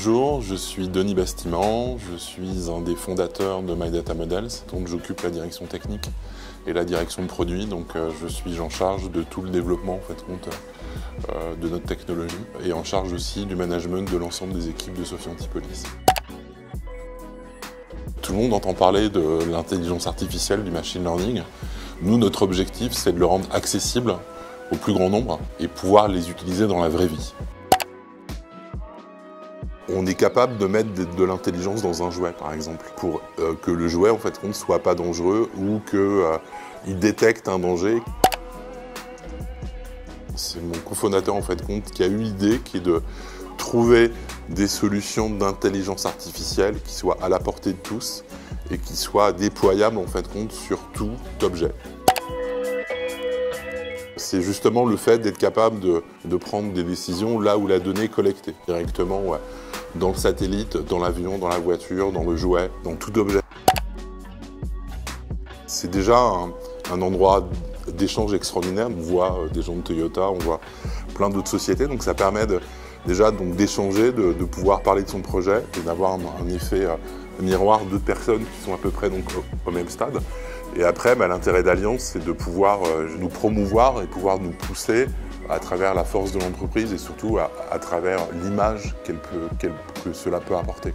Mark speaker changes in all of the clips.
Speaker 1: Bonjour, je suis Denis Bastiment, je suis un des fondateurs de My Data Models, donc j'occupe la direction technique et la direction de produit, donc je suis en charge de tout le développement de notre technologie et en charge aussi du management de l'ensemble des équipes de Sophie Antipolis. Tout le monde entend parler de l'intelligence artificielle, du machine learning. Nous, notre objectif, c'est de le rendre accessible au plus grand nombre et pouvoir les utiliser dans la vraie vie. On est capable de mettre de l'intelligence dans un jouet, par exemple, pour que le jouet, ne soit pas dangereux ou qu'il détecte un danger. C'est mon cofondateur, qui a eu l'idée qui est de trouver des solutions d'intelligence artificielle qui soient à la portée de tous et qui soient déployables, sur tout objet. C'est justement le fait d'être capable de prendre des décisions là où la donnée est collectée, directement dans le satellite, dans l'avion, dans la voiture, dans le jouet, dans tout objet. C'est déjà un endroit d'échange extraordinaire. On voit des gens de Toyota, on voit plein d'autres sociétés, donc ça permet déjà d'échanger, de pouvoir parler de son projet et d'avoir un effet miroir d'autres personnes qui sont à peu près au même stade. Et après, l'intérêt d'Alliance, c'est de pouvoir nous promouvoir et pouvoir nous pousser à travers la force de l'entreprise et surtout à travers l'image que cela peut apporter,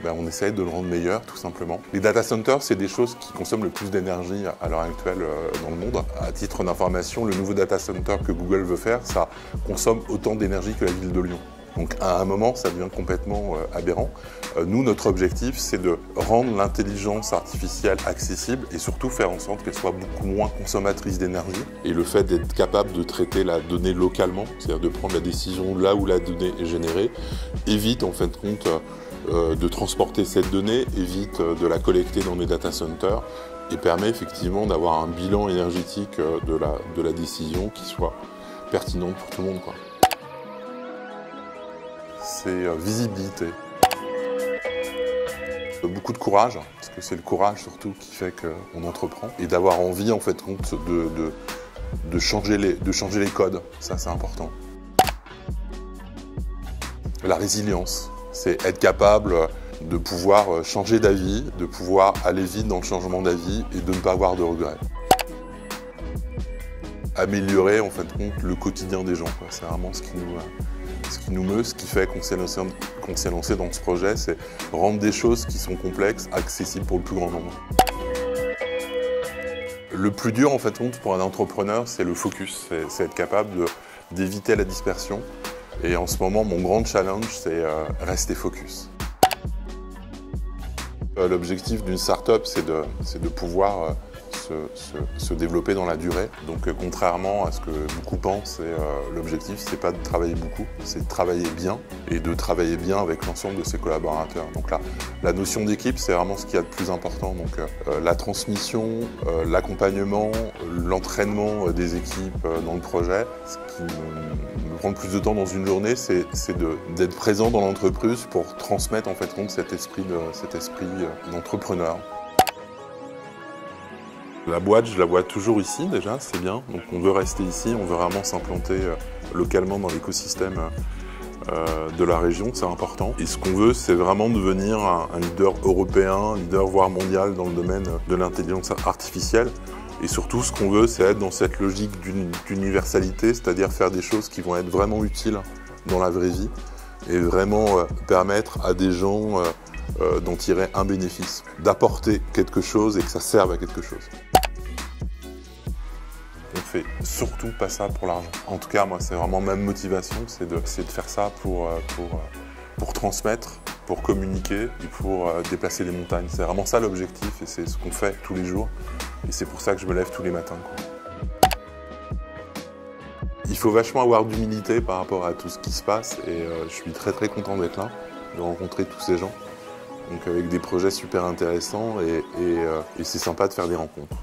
Speaker 1: on essaye de le rendre meilleur, tout simplement. Les data centers, c'est des choses qui consomment le plus d'énergie à l'heure actuelle dans le monde. À titre d'information, le nouveau data center que Google veut faire, ça consomme autant d'énergie que la ville de Lyon. Donc à un moment, ça devient complètement aberrant. Nous, notre objectif, c'est de rendre l'intelligence artificielle accessible et surtout faire en sorte qu'elle soit beaucoup moins consommatrice d'énergie. Et le fait d'être capable de traiter la donnée localement, c'est-à-dire de prendre la décision là où la donnée est générée, évite de transporter cette donnée, évite de la collecter dans les data centers et permet effectivement d'avoir un bilan énergétique de la décision qui soit pertinent pour tout le monde, C'est visibilité. Beaucoup de courage, parce que c'est le courage surtout qui fait qu'on entreprend, et d'avoir envie de changer les codes, ça c'est important. La résilience, c'est être capable de pouvoir changer d'avis, de pouvoir aller vite dans le changement d'avis et de ne pas avoir de regrets. Améliorer le quotidien des gens, c'est vraiment ce qui nous meut, ce qui fait qu'on s'est lancé dans ce projet, c'est rendre des choses qui sont complexes accessibles pour le plus grand nombre. Le plus dur pour un entrepreneur, c'est le focus, c'est être capable d'éviter la dispersion. Et en ce moment, mon grand challenge, c'est rester focus. L'objectif d'une start-up, c'est de pouvoir se développer dans la durée. Donc contrairement à ce que beaucoup pensent, l'objectif, c'est pas de travailler beaucoup, c'est de travailler bien et de travailler bien avec l'ensemble de ses collaborateurs. Donc là, la notion d'équipe, c'est vraiment ce qu'il y a de plus important. Donc la transmission, l'accompagnement, l'entraînement des équipes dans le projet. Ce qui me prend le plus de temps dans une journée, c'est d'être présent dans l'entreprise pour transmettre cet esprit d'entrepreneur. La boîte, je la vois toujours ici déjà, c'est bien. Donc on veut rester ici, on veut vraiment s'implanter localement dans l'écosystème de la région, c'est important. Et ce qu'on veut, c'est vraiment devenir un leader européen, un leader voire mondial dans le domaine de l'intelligence artificielle. Et surtout, ce qu'on veut, c'est être dans cette logique d'universalité, c'est-à-dire faire des choses qui vont être vraiment utiles dans la vraie vie et vraiment permettre à des gens d'en tirer un bénéfice, d'apporter quelque chose et que ça serve à quelque chose. On fait surtout pas ça pour l'argent. En tout cas, moi, c'est vraiment ma motivation, c'est de faire ça pour transmettre, pour communiquer et pour déplacer les montagnes. C'est vraiment ça l'objectif et c'est ce qu'on fait tous les jours. Et c'est pour ça que je me lève tous les matins, Il faut vachement avoir d'humilité par rapport à tout ce qui se passe et je suis très très content d'être là, de rencontrer tous ces gens. Donc avec des projets super intéressants et c'est sympa de faire des rencontres.